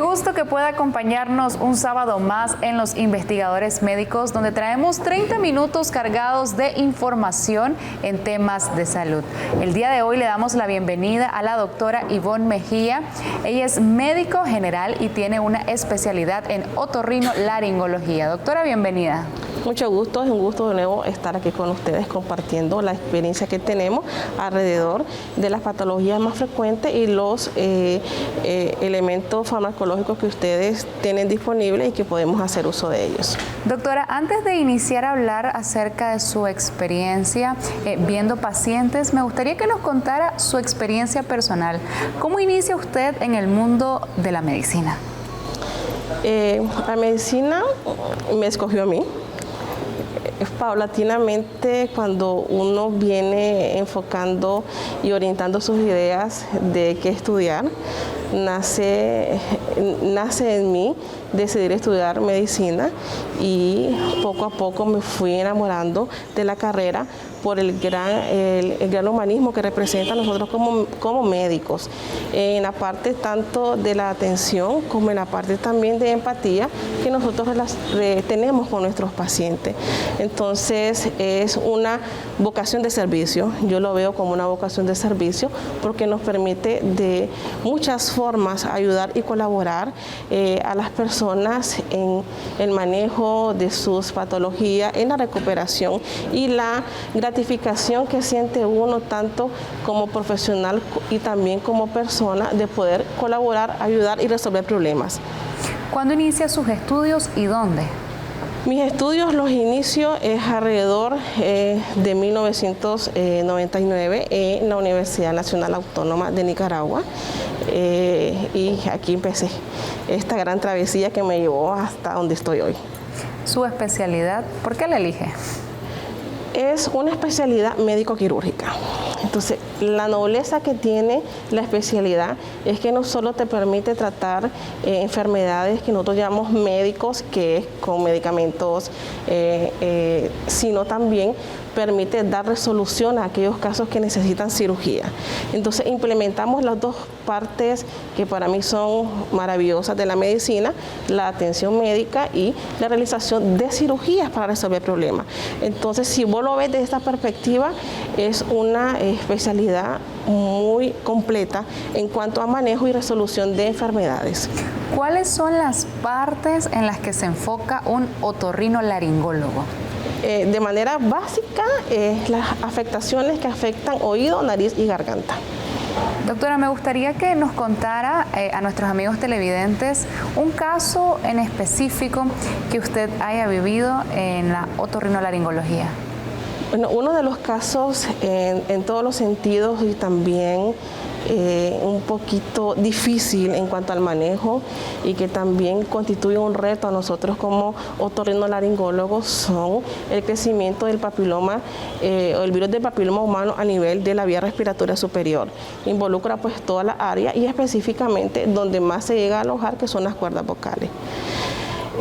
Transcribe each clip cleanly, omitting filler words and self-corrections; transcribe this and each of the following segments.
gusto que pueda acompañarnos un sábado más en Los Investigadores Médicos, donde traemos 30 minutos cargados de información en temas de salud. El día de hoy le damos la bienvenida a la doctora Ivonne Mejía. Ella es médico general y tiene una especialidad en otorrinolaringología. Doctora, bienvenida. Mucho gusto, es un gusto de nuevo estar aquí con ustedes compartiendo la experiencia que tenemos alrededor de las patologías más frecuentes y los elementos farmacológicos que ustedes tienen disponibles y que podemos hacer uso de ellos. Doctora, antes de iniciar a hablar acerca de su experiencia viendo pacientes, me gustaría que nos contara su experiencia personal. ¿Cómo inicia usted en el mundo de la medicina? La medicina me escogió a mí. Paulatinamente, cuando uno viene enfocando y orientando sus ideas de qué estudiar, nace en mí decidir estudiar medicina y poco a poco me fui enamorando de la carrera por el gran humanismo que representa a nosotros como médicos, en la parte tanto de la atención como en la parte también de empatía que nosotros tenemos con nuestros pacientes. Entonces es una vocación de servicio, yo lo veo como una vocación de servicio porque nos permite de muchas formas ayudar y colaborar a las personas en el manejo de sus patologías, en la recuperación y la gratificación que siente uno tanto como profesional y también como persona de poder colaborar, ayudar y resolver problemas. ¿Cuándo inicia sus estudios y dónde? Mis estudios los inicio alrededor de 1999 en la Universidad Nacional Autónoma de Nicaragua y aquí empecé esta gran travesía que me llevó hasta donde estoy hoy. ¿Su especialidad? ¿Por qué la elige? Es una especialidad médico-quirúrgica. Entonces, la nobleza que tiene la especialidad es que no solo te permite tratar enfermedades que nosotros llamamos médicos, que es con medicamentos, sino también permite dar resolución a aquellos casos que necesitan cirugía. Entonces implementamos las dos partes que para mí son maravillosas de la medicina, la atención médica y la realización de cirugías para resolver problemas. Entonces, si vos lo ves de esta perspectiva, es una especialidad muy completa en cuanto a manejo y resolución de enfermedades. ¿Cuáles son las partes en las que se enfoca un otorrinolaringólogo? De manera básica, las afectaciones que afectan oído, nariz y garganta. Doctora, me gustaría que nos contara a nuestros amigos televidentes un caso en específico que usted haya vivido en la otorrinolaringología. Bueno, uno de los casos en todos los sentidos y también un poquito difícil en cuanto al manejo y que también constituye un reto a nosotros como otorrinolaringólogos son el crecimiento del papiloma o el virus del papiloma humano a nivel de la vía respiratoria superior. Involucra pues toda la área y específicamente donde más se llega a alojar, que son las cuerdas vocales.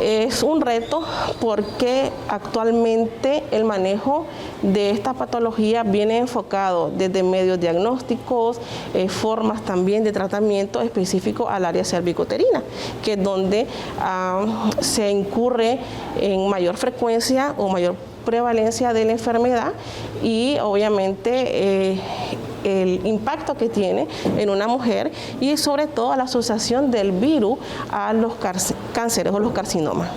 Es un reto porque actualmente el manejo de esta patología viene enfocado desde medios diagnósticos, formas también de tratamiento específico al área cervicuterina, que es donde se incurre en mayor frecuencia o mayor prevalencia de la enfermedad y obviamente el impacto que tiene en una mujer y sobre todo la asociación del virus a los cánceres o los carcinomas.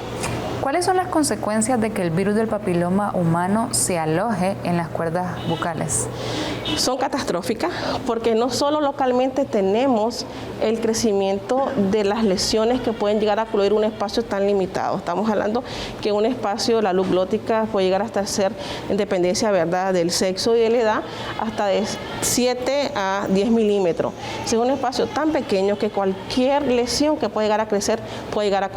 ¿Cuáles son las consecuencias de que el virus del papiloma humano se aloje en las cuerdas vocales? Son catastróficas porque no solo localmente tenemos el crecimiento de las lesiones que pueden llegar a ocluir un espacio tan limitado. Estamos hablando que un espacio, la luz glótica, puede llegar hasta ser, en dependencia, ¿verdad?, del sexo y de la edad, hasta de 7 a 10 milímetros. Es un espacio tan pequeño que cualquier lesión que puede llegar a crecer puede llegar a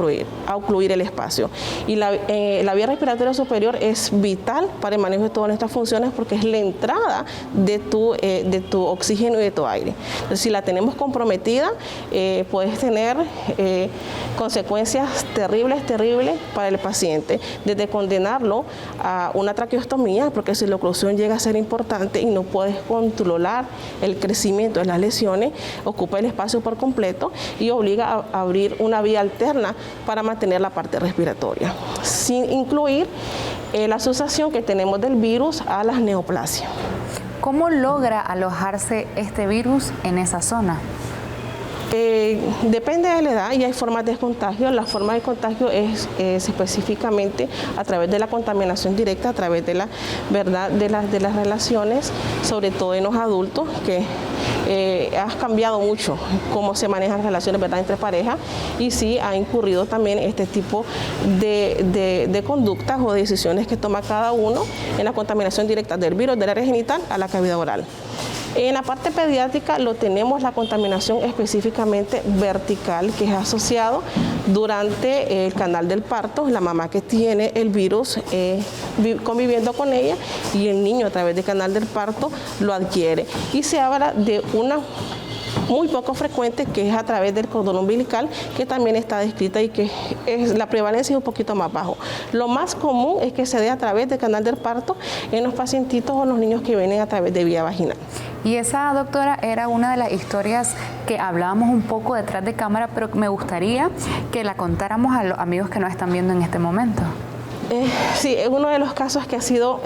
ocluir el espacio. Y la vía respiratoria superior es vital para el manejo de todas estas funciones porque es la entrada de tu oxígeno y de tu aire. Entonces, si la tenemos comprometida, puedes tener consecuencias terribles para el paciente, desde condenarlo a una traqueostomía, porque si la oclusión llega a ser importante y no puedes controlar el crecimiento de las lesiones, ocupa el espacio por completo y obliga a abrir una vía alterna para mantener la parte respiratoria, sin incluir la asociación que tenemos del virus a las neoplasias. ¿Cómo logra alojarse este virus en esa zona? Depende de la edad y hay formas de contagio. La forma de contagio es específicamente a través de la contaminación directa, a través de de las relaciones, sobre todo en los adultos, que ha cambiado mucho cómo se manejan las relaciones, ¿verdad?, entre parejas, y sí ha incurrido también este tipo de conductas o decisiones que toma cada uno en la contaminación directa del virus del área genital a la cavidad oral. En la parte pediátrica lo tenemos la contaminación específicamente vertical, que es asociado durante el canal del parto, la mamá que tiene el virus conviviendo con ella y el niño a través del canal del parto lo adquiere. Y se habla de una muy poco frecuente, que es a través del cordón umbilical, que también está descrita y que la prevalencia es un poquito más bajo. Lo más común es que se dé a través del canal del parto en los pacientitos o los niños que vienen a través de vía vaginal. Y esa, doctora, era una de las historias que hablábamos un poco detrás de cámara, pero me gustaría que la contáramos a los amigos que nos están viendo en este momento. Sí, es uno de los casos que ha sido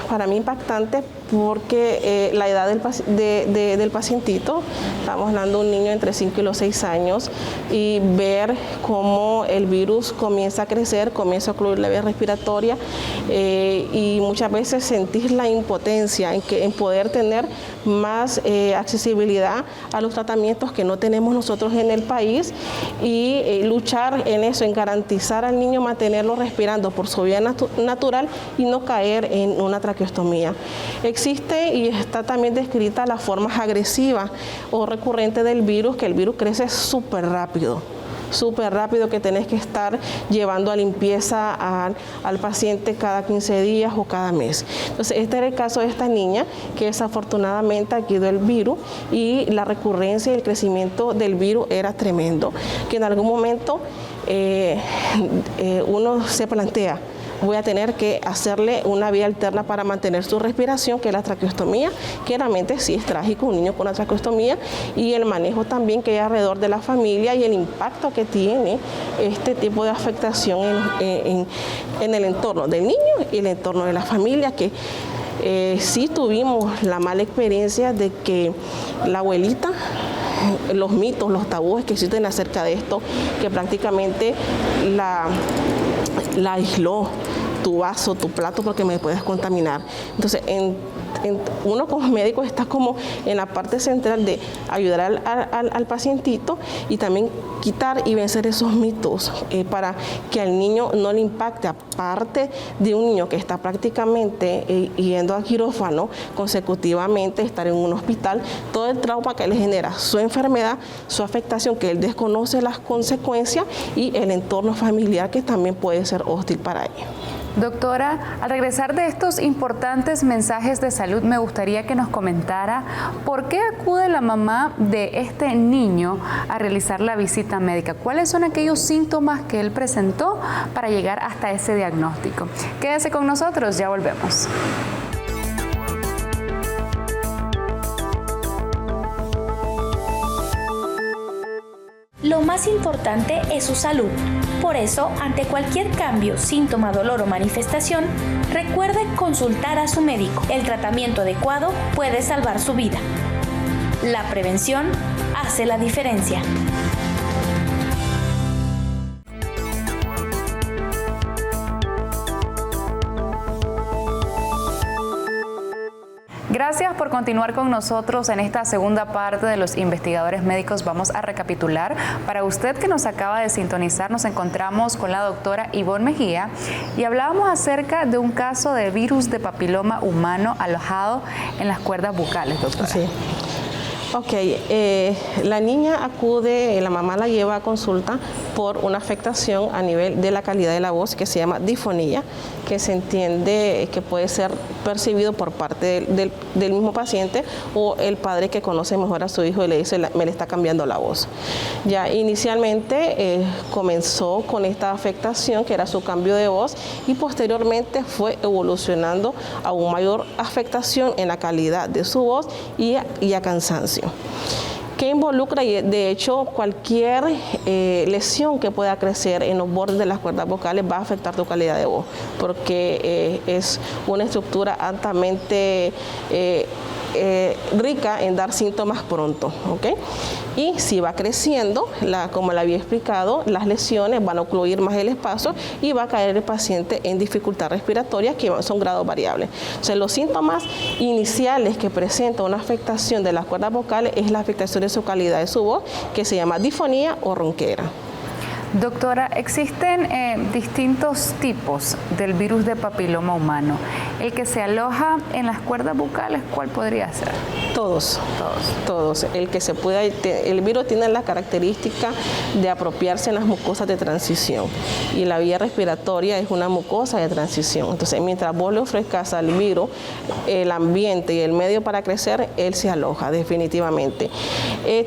para mí impactante, porque la edad del pacientito, estamos hablando de un niño entre 5 y los 6 años, y ver cómo el virus comienza a crecer, comienza a ocluir la vía respiratoria, y muchas veces sentir la impotencia en poder tener más accesibilidad a los tratamientos que no tenemos nosotros en el país, y luchar en eso, en garantizar al niño mantenerlo respirando por su vía natural y no caer en una traqueostomía. Existe y está también descrita las formas agresivas o recurrentes del virus, que el virus crece súper rápido, que tenés que estar llevando a limpieza al paciente cada 15 días o cada mes. Entonces, este era el caso de esta niña que desafortunadamente adquirió el virus, y la recurrencia y el crecimiento del virus era tremendo, que en algún momento uno se plantea: voy a tener que hacerle una vía alterna para mantener su respiración, que es la traqueostomía, que realmente sí es trágico un niño con una traqueostomía, y el manejo también que hay alrededor de la familia y el impacto que tiene este tipo de afectación en el entorno del niño y el entorno de la familia, que sí tuvimos la mala experiencia de que la abuelita, los mitos, los tabúes que existen acerca de esto, que prácticamente la aisló: tu vaso, tu plato, porque me puedes contaminar. Entonces, uno como médico está como en la parte central de ayudar al pacientito y también quitar y vencer esos mitos para que al niño no le impacte, aparte de un niño que está prácticamente yendo al quirófano consecutivamente, estar en un hospital, todo el trauma que le genera su enfermedad, su afectación, que él desconoce las consecuencias, y el entorno familiar, que también puede ser hostil para él. Doctora, al regresar de estos importantes mensajes de salud, me gustaría que nos comentara por qué acude la mamá de este niño a realizar la visita médica. ¿Cuáles son aquellos síntomas que él presentó para llegar hasta ese diagnóstico? Quédese con nosotros, ya volvemos. Lo más importante es su salud. Por eso, ante cualquier cambio, síntoma, dolor o manifestación, recuerde consultar a su médico. El tratamiento adecuado puede salvar su vida. La prevención hace la diferencia. Gracias por continuar con nosotros en esta segunda parte de Los Investigadores Médicos. Vamos a recapitular. Para usted que nos acaba de sintonizar, nos encontramos con la doctora Ivonne Mejía y hablábamos acerca de un caso de virus de papiloma humano alojado en las cuerdas bucales, doctora. Sí. Ok, la niña acude, la mamá la lleva a consulta por una afectación a nivel de la calidad de la voz que se llama disfonía, que se entiende que puede ser percibido por parte del mismo paciente o el padre que conoce mejor a su hijo y le dice, me le está cambiando la voz. Ya inicialmente comenzó con esta afectación que era su cambio de voz y posteriormente fue evolucionando a una mayor afectación en la calidad de su voz y a cansancio, que involucra, y de hecho cualquier lesión que pueda crecer en los bordes de las cuerdas vocales va a afectar tu calidad de voz, porque es una estructura altamente rica en dar síntomas pronto, ¿ok? Y si va creciendo, como le había explicado, las lesiones van a ocluir más el espacio y va a caer el paciente en dificultad respiratoria, que son grados variables. O sea, los síntomas iniciales que presenta una afectación de las cuerdas vocales es la afectación de su calidad de su voz, que se llama disfonía o ronquera. Doctora, existen distintos tipos del virus de papiloma humano. El que se aloja en las cuerdas vocales, ¿cuál podría ser? Todos. El virus tiene la característica de apropiarse en las mucosas de transición y la vía respiratoria es una mucosa de transición. Entonces, mientras vos le ofrezcas al virus el ambiente y el medio para crecer, él se aloja definitivamente.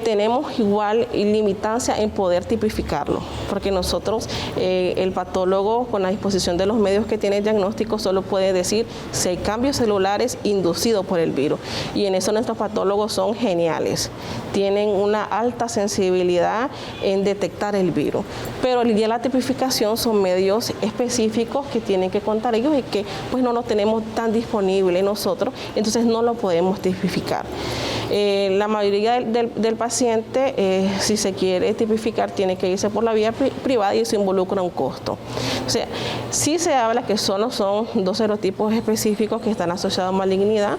Tenemos igual limitancia en poder tipificarlo, porque nosotros, el patólogo, con la disposición de los medios que tiene el diagnóstico, solo puede decir si hay cambios celulares inducidos por el virus. Y en eso nuestros patólogos son geniales. Tienen una alta sensibilidad en detectar el virus. Pero el día de la tipificación son medios específicos que tienen que contar ellos y que pues no los tenemos tan disponibles nosotros, entonces no lo podemos tipificar. La mayoría del paciente, si se quiere tipificar, tiene que irse por la vía privada y eso involucra un costo. O sea, sí se habla que solo son 2 serotipos específicos que están asociados a malignidad,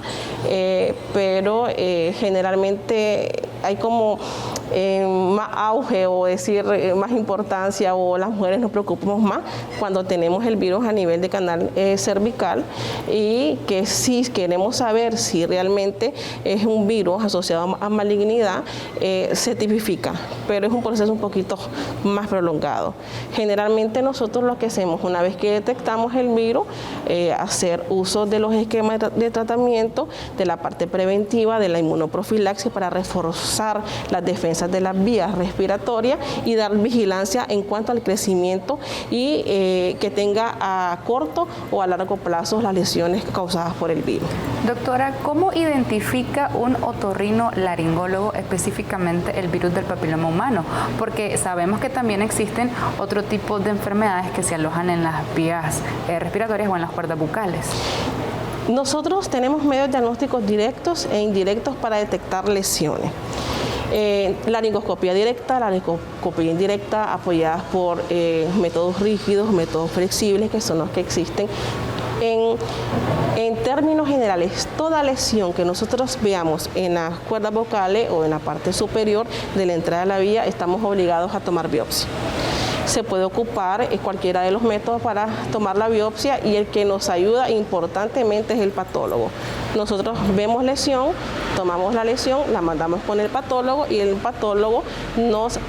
pero generalmente hay como más auge o decir más importancia, o las mujeres nos preocupamos más cuando tenemos el virus a nivel de canal cervical, y que si queremos saber si realmente es un virus asociado a malignidad, se tipifica, pero es un proceso un poquito más prolongado. Generalmente nosotros lo que hacemos una vez que detectamos el virus, hacer uso de los esquemas de tratamiento, de la parte preventiva, de la inmunoprofilaxis para reforzar las defensas de las vías respiratorias y dar vigilancia en cuanto al crecimiento y que tenga a corto o a largo plazo las lesiones causadas por el virus. Doctora, ¿cómo identifica un otorrinolaringólogo específicamente el virus del papiloma humano? Porque sabemos que también existen otro tipo de enfermedades que se alojan en las vías respiratorias o en las cuerdas bucales. Nosotros tenemos medios diagnósticos directos e indirectos para detectar lesiones. Laringoscopía directa, laringoscopía indirecta, apoyadas por métodos rígidos, métodos flexibles, que son los que existen. En términos generales, toda lesión que nosotros veamos en las cuerdas vocales o en la parte superior de la entrada de la vía, estamos obligados a tomar biopsia. Se puede ocupar cualquiera de los métodos para tomar la biopsia, y el que nos ayuda importantemente es el patólogo. Nosotros vemos lesión, tomamos la lesión, la mandamos con el patólogo y el patólogo nos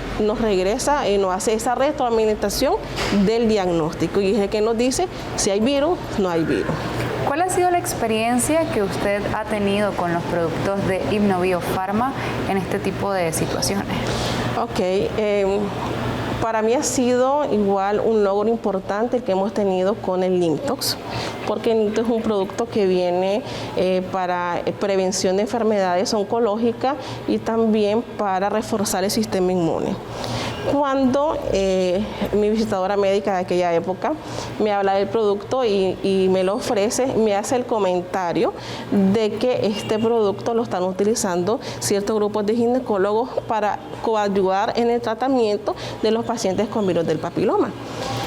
regresa y nos hace esa retroalimentación del diagnóstico, y es el que nos dice si hay virus, no hay virus. ¿Cuál ha sido la experiencia que usted ha tenido con los productos de Hipnobiofarma en este tipo de situaciones? Ok, para mí ha sido igual un logro importante que hemos tenido con el Limtox, porque el Limtox es un producto que viene para prevención de enfermedades oncológicas y también para reforzar el sistema inmune. Cuando mi visitadora médica de aquella época me habla del producto y me lo ofrece, me hace el comentario de que este producto lo están utilizando ciertos grupos de ginecólogos para coadyuvar en el tratamiento de los pacientes con virus del papiloma.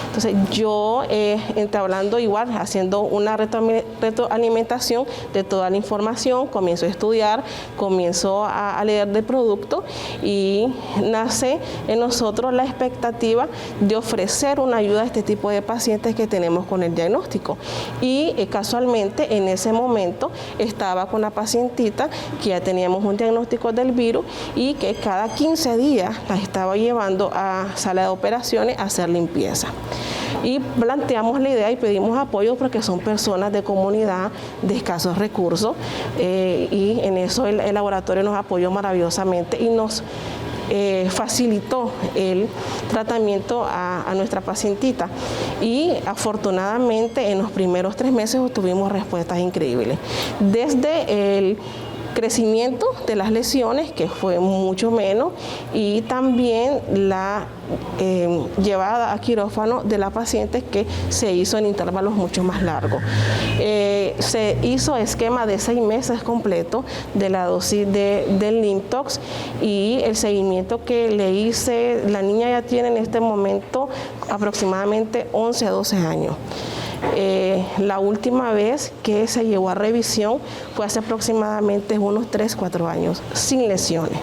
Entonces yo, entablando igual, haciendo una retroalimentación de toda la información, comienzo a estudiar, comienzo a leer del producto y nace en nosotros nosotros la expectativa de ofrecer una ayuda a este tipo de pacientes que tenemos con el diagnóstico. Y casualmente en ese momento estaba con la pacientita que ya teníamos un diagnóstico del virus y que cada 15 días la estaba llevando a sala de operaciones a hacer limpieza. Y planteamos la idea y pedimos apoyo porque son personas de comunidad de escasos recursos y en eso el laboratorio nos apoyó maravillosamente y nos facilitó el tratamiento a nuestra pacientita y afortunadamente en los primeros 3 meses obtuvimos respuestas increíbles. Desde el crecimiento de las lesiones, que fue mucho menos, y también la llevada a quirófano de la paciente que se hizo en intervalos mucho más largos. Se hizo esquema de 6 meses completo de la dosis del Lintox y el seguimiento que le hice, la niña ya tiene en este momento aproximadamente 11 a 12 años. La última vez que se llevó a revisión fue hace aproximadamente unos 3-4 años, sin lesiones.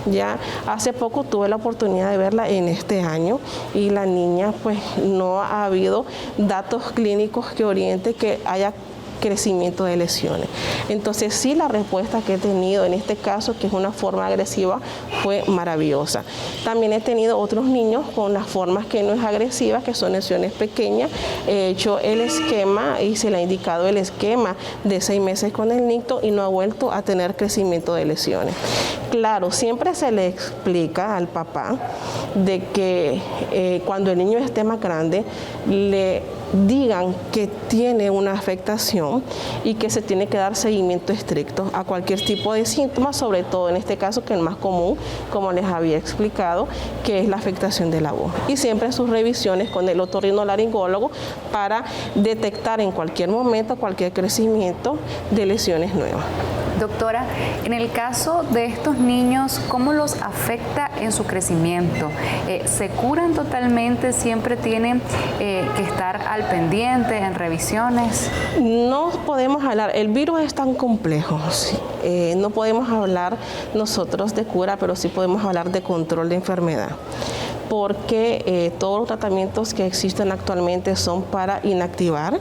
Ya hace poco tuve la oportunidad de verla en este año y la niña pues no ha habido datos clínicos que orienten que haya crecimiento de lesiones. Entonces sí, la respuesta que he tenido en este caso, que es una forma agresiva, fue maravillosa. También he tenido otros niños con las formas que no es agresiva, que son lesiones pequeñas. He hecho el esquema y se le ha indicado el esquema de 6 meses con el nicto y no ha vuelto a tener crecimiento de lesiones. Claro, siempre se le explica al papá de que cuando el niño esté más grande, le digan que tiene una afectación y que se tiene que dar seguimiento estricto a cualquier tipo de síntomas, sobre todo en este caso que es el más común, como les había explicado, que es la afectación de la voz. Y siempre sus revisiones con el otorrinolaringólogo para detectar en cualquier momento cualquier crecimiento de lesiones nuevas. Doctora, en el caso de estos niños, ¿cómo los afecta en su crecimiento? ¿Se curan totalmente? ¿Siempre tienen que estar al pendiente en revisiones? No podemos hablar, el virus es tan complejo, ¿sí? No podemos hablar nosotros de cura, pero sí podemos hablar de control de enfermedad, porque todos los tratamientos que existen actualmente son para inactivar,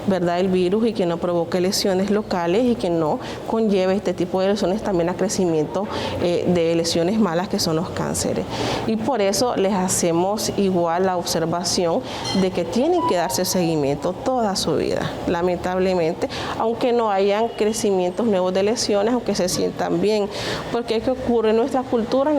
¿verdad?, el virus y que no provoque lesiones locales y que no conlleve este tipo de lesiones también a crecimiento de lesiones malas que son los cánceres. Y por eso les hacemos igual la observación de que tienen que darse seguimiento toda su vida, lamentablemente, aunque no hayan crecimientos nuevos de lesiones, aunque se sientan bien, porque ¿qué ocurre? Nuestra cultura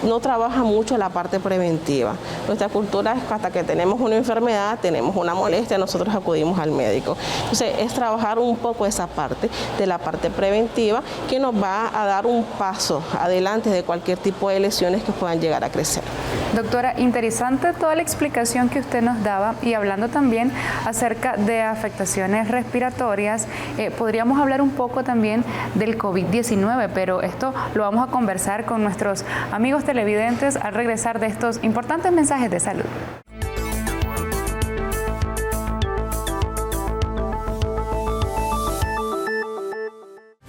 no trabaja mucho la parte preventiva. Nuestra cultura es que hasta que tenemos una enfermedad, tenemos una molestia, nosotros acudimos al médico. Entonces es trabajar un poco esa parte de la parte preventiva que nos va a dar un paso adelante de cualquier tipo de lesiones que puedan llegar a crecer. Doctora, interesante toda la explicación que usted nos daba y hablando también acerca de afectaciones respiratorias, podríamos hablar un poco también del COVID-19, pero esto lo vamos a conversar con nuestros amigos televidentes al regresar de estos importantes mensajes de salud.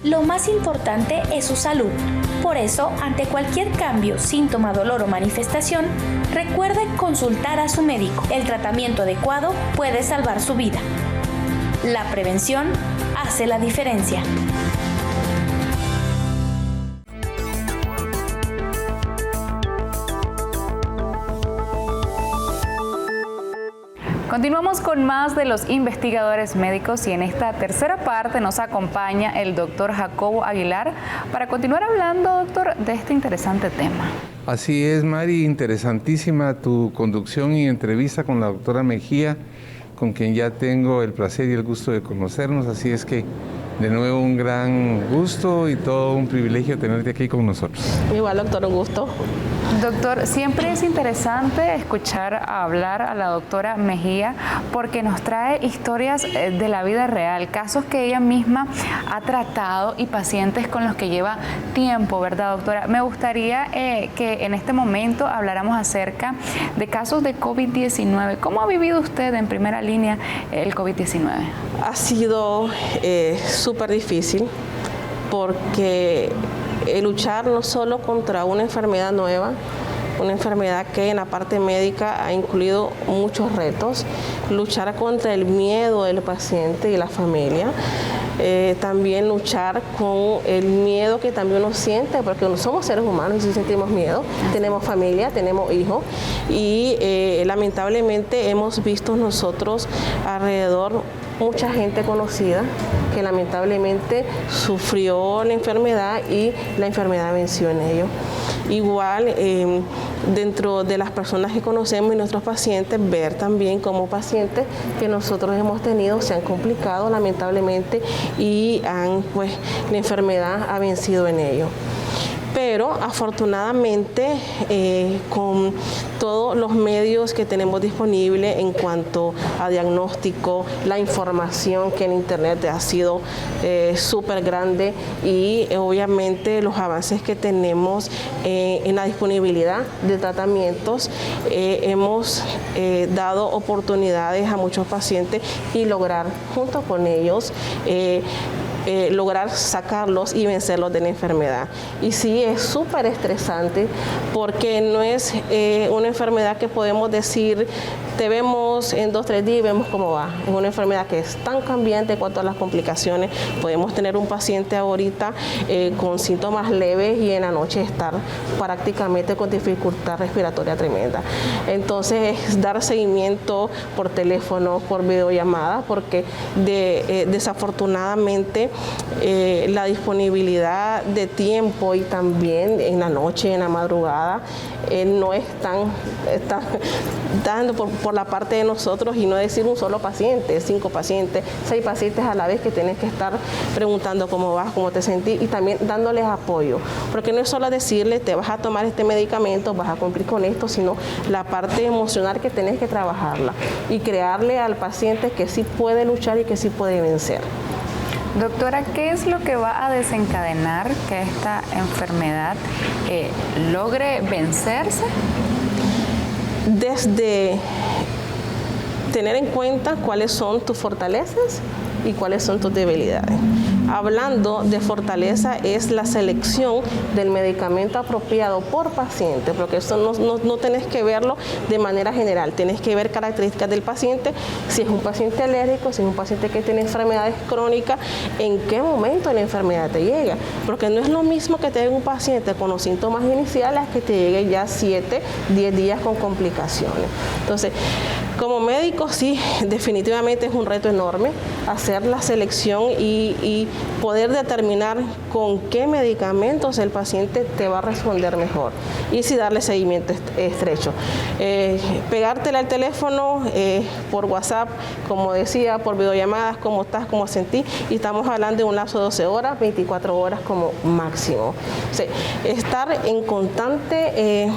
Lo más importante es su salud. Por eso, ante cualquier cambio, síntoma, dolor o manifestación, recuerde consultar a su médico. El tratamiento adecuado puede salvar su vida. La prevención hace la diferencia. Continuamos con más de los investigadores médicos y en esta tercera parte nos acompaña el doctor Jacobo Aguilar para continuar hablando, doctor, de este interesante tema. Así es, Mari, interesantísima tu conducción y entrevista con la doctora Mejía, con quien ya tengo el placer y el gusto de conocernos, así es que de nuevo un gran gusto y todo un privilegio tenerte aquí con nosotros. Igual, doctor, un gusto. Doctor, siempre es interesante escuchar hablar a la doctora Mejía porque nos trae historias de la vida real, casos que ella misma ha tratado y pacientes con los que lleva tiempo, ¿verdad, doctora? Me gustaría que en este momento habláramos acerca de casos de COVID-19. ¿Cómo ha vivido usted en primera línea el COVID-19? Ha sido súper difícil porque luchar no solo contra una enfermedad nueva, una enfermedad que en la parte médica ha incluido muchos retos, luchar contra el miedo del paciente y la familia. También luchar con el miedo que también uno siente, porque no somos seres humanos y si sentimos miedo, tenemos familia, tenemos hijos y lamentablemente hemos visto nosotros alrededor mucha gente conocida que lamentablemente sufrió la enfermedad y la enfermedad venció en ellos. Igual, dentro de las personas que conocemos y nuestros pacientes, ver también como pacientes que nosotros hemos tenido se han complicado lamentablemente y pues, la enfermedad ha vencido en ellos. Pero afortunadamente con todos los medios que tenemos disponibles en cuanto a diagnóstico, la información que en internet ha sido súper grande y obviamente los avances que tenemos en la disponibilidad de tratamientos, hemos dado oportunidades a muchos pacientes y lograr junto con ellos lograr sacarlos y vencerlos de la enfermedad. Y sí, es súper estresante porque no es una enfermedad que podemos decir, te vemos en 2 o 3 días y vemos cómo va. Es una enfermedad que es tan cambiante en cuanto a las complicaciones. Podemos tener un paciente ahorita con síntomas leves y en la noche estar prácticamente con dificultad respiratoria tremenda. Entonces, es dar seguimiento por teléfono, por videollamada, porque desafortunadamente la disponibilidad de tiempo y también en la noche, en la madrugada, no es tan dando por la parte de nosotros y no decir un solo paciente, 5 pacientes, 6 pacientes a la vez que tienes que estar preguntando cómo vas, cómo te sentís y también dándoles apoyo, porque no es solo decirle te vas a tomar este medicamento, vas a cumplir con esto, sino la parte emocional que tenés que trabajarla y crearle al paciente que sí puede luchar y que sí puede vencer. Doctora, ¿qué es lo que va a desencadenar que esta enfermedad logre vencerse? Desde tener en cuenta cuáles son tus fortalezas y cuáles son tus debilidades. Hablando de fortaleza es la selección del medicamento apropiado por paciente, porque eso no tenés que verlo de manera general, tenés que ver características del paciente, si es un paciente alérgico, si es un paciente que tiene enfermedades crónicas, en qué momento la enfermedad te llega, porque no es lo mismo que te llegue un paciente con los síntomas iniciales que te llegue ya 7, 10 días con complicaciones. Entonces, como médico sí, definitivamente es un reto enorme hacer la selección y poder determinar con qué medicamentos el paciente te va a responder mejor y si darle seguimiento estrecho. Pegártela al teléfono por WhatsApp, como decía, por videollamadas, cómo estás, cómo sentís, y estamos hablando de un lapso de 12 horas, 24 horas como máximo. O sea, estar en constante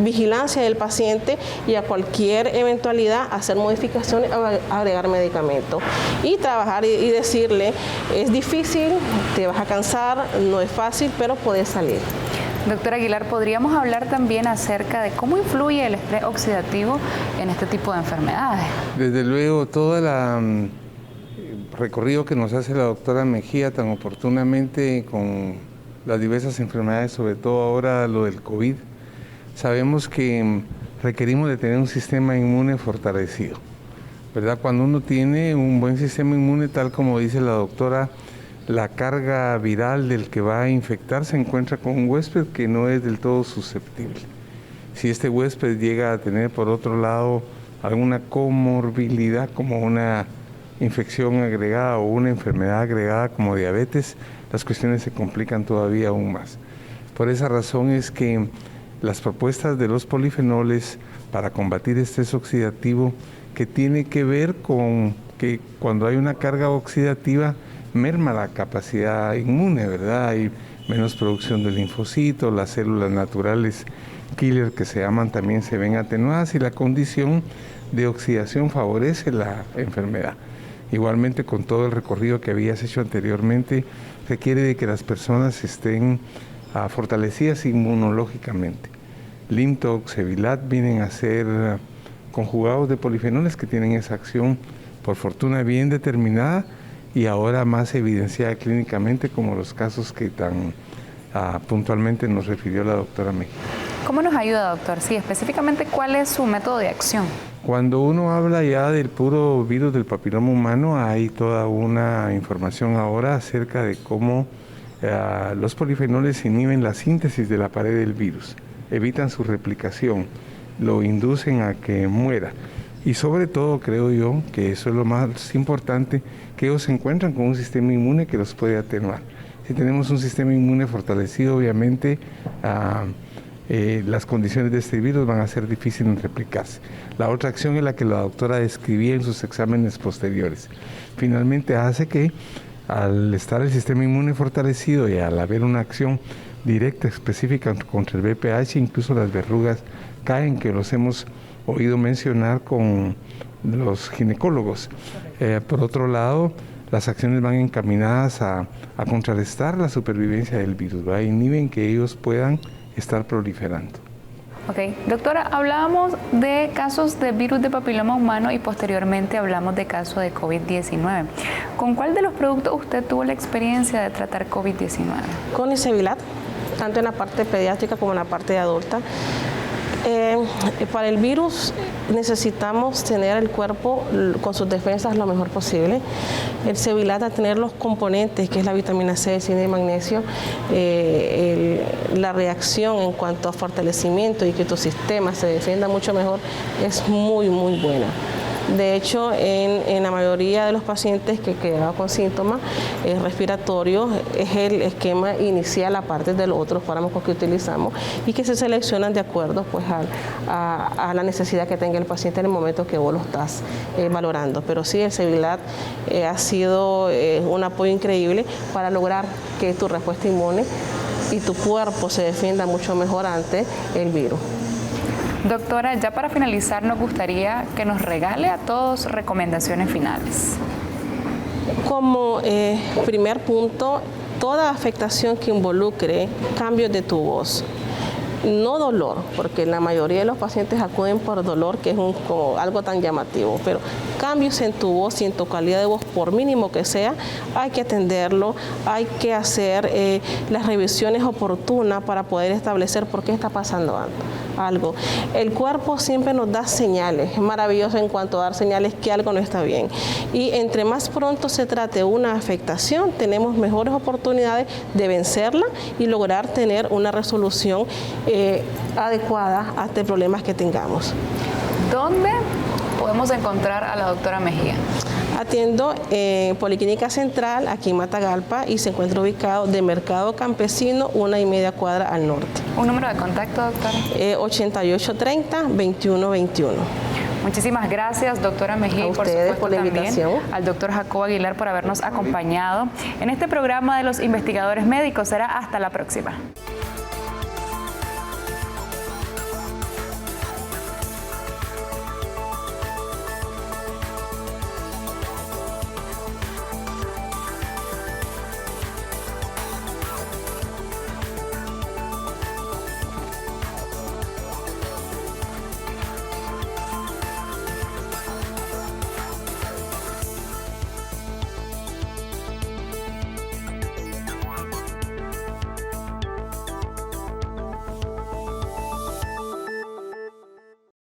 vigilancia del paciente y a cualquier eventualidad hacer modificaciones, agregar medicamentos y trabajar y decirle, es difícil, te vas a cansar, no es fácil, pero puedes salir. Doctora Aguilar, ¿podríamos hablar también acerca de cómo influye el estrés oxidativo en este tipo de enfermedades? Desde luego, todo el recorrido que nos hace la doctora Mejía tan oportunamente con las diversas enfermedades, sobre todo ahora lo del COVID, sabemos que requerimos de tener un sistema inmune fortalecido, ¿verdad? Cuando uno tiene un buen sistema inmune, tal como dice la doctora, la carga viral del que va a infectar se encuentra con un huésped que no es del todo susceptible. Si este huésped llega a tener, por otro lado, alguna comorbilidad como una infección agregada o una enfermedad agregada como diabetes, las cuestiones se complican todavía aún más. Por esa razón es que las propuestas de los polifenoles para combatir estrés oxidativo, que tiene que ver con que cuando hay una carga oxidativa merma la capacidad inmune, ¿verdad? Hay menos producción de linfocitos, las células naturales killer que se llaman también se ven atenuadas y la condición de oxidación favorece la enfermedad. Igualmente, con todo el recorrido que habías hecho anteriormente, requiere de que las personas estén fortalecidas inmunológicamente. Limtox, Evilat vienen a ser conjugados de polifenoles que tienen esa acción, por fortuna, bien determinada y ahora más evidenciada clínicamente, como los casos que tan puntualmente nos refirió la doctora Mejía. ¿Cómo nos ayuda, doctor? Sí, específicamente, ¿cuál es su método de acción? Cuando uno habla ya del puro virus del papiloma humano, hay toda una información ahora acerca de cómo los polifenoles inhiben la síntesis de la pared del virus, evitan su replicación, lo inducen a que muera. Y sobre todo creo yo que eso es lo más importante, que ellos se encuentran con un sistema inmune que los puede atenuar. Si tenemos un sistema inmune fortalecido, obviamente las condiciones de este virus van a ser difíciles de replicarse. La otra acción es la que la doctora describía en sus exámenes posteriores. Finalmente hace que al estar el sistema inmune fortalecido y al haber una acción directa específica contra el VPH, incluso las verrugas caen, que los hemos oído mencionar con los ginecólogos. Por otro lado, las acciones van encaminadas a contrarrestar la supervivencia del virus, ¿verdad? Inhiben que ellos puedan estar proliferando. Ok, doctora, hablábamos de casos de virus de papiloma humano y posteriormente hablamos de casos de COVID-19. ¿Con cuál de los productos usted tuvo la experiencia de tratar COVID-19? Con el Cevilat, tanto en la parte pediátrica como en la parte adulta. Para el virus necesitamos tener el cuerpo con sus defensas lo mejor posible. El Cevilat, a tener los componentes, que es la vitamina C, el zinc y el magnesio, la reacción en cuanto a fortalecimiento y que tu sistema se defienda mucho mejor es muy, muy buena. De hecho, en la mayoría de los pacientes que quedaban con síntomas respiratorios, es el esquema inicial, aparte de los otros fármacos que utilizamos, y que se seleccionan de acuerdo pues, a la necesidad que tenga el paciente en el momento que vos lo estás valorando. Pero sí, el Cevilat ha sido un apoyo increíble para lograr que tu respuesta inmune y tu cuerpo se defienda mucho mejor ante el virus. Doctora, ya para finalizar, nos gustaría que nos regale a todos recomendaciones finales. Como primer punto, toda afectación que involucre cambios de tu voz. No dolor, porque la mayoría de los pacientes acuden por dolor, que es algo tan llamativo, pero cambios en tu voz y en tu calidad de voz, por mínimo que sea, hay que atenderlo, hay que hacer las revisiones oportunas para poder establecer por qué está pasando algo. El cuerpo siempre nos da señales, es maravilloso en cuanto a dar señales que algo no está bien. Y entre más pronto se trate una afectación, tenemos mejores oportunidades de vencerla y lograr tener una resolución adecuada a los problemas que tengamos. ¿Dónde podemos encontrar a la doctora Mejía? Atiendo en Policlínica Central, aquí en Matagalpa, y se encuentra ubicado de Mercado Campesino, 1,5 cuadras al norte. ¿Un número de contacto, doctora? 8830-2121. Muchísimas gracias, doctora Mejía, y por supuesto por la invitación. Al doctor Jacobo Aguilar por habernos acompañado en este programa de los investigadores médicos. Será hasta la próxima.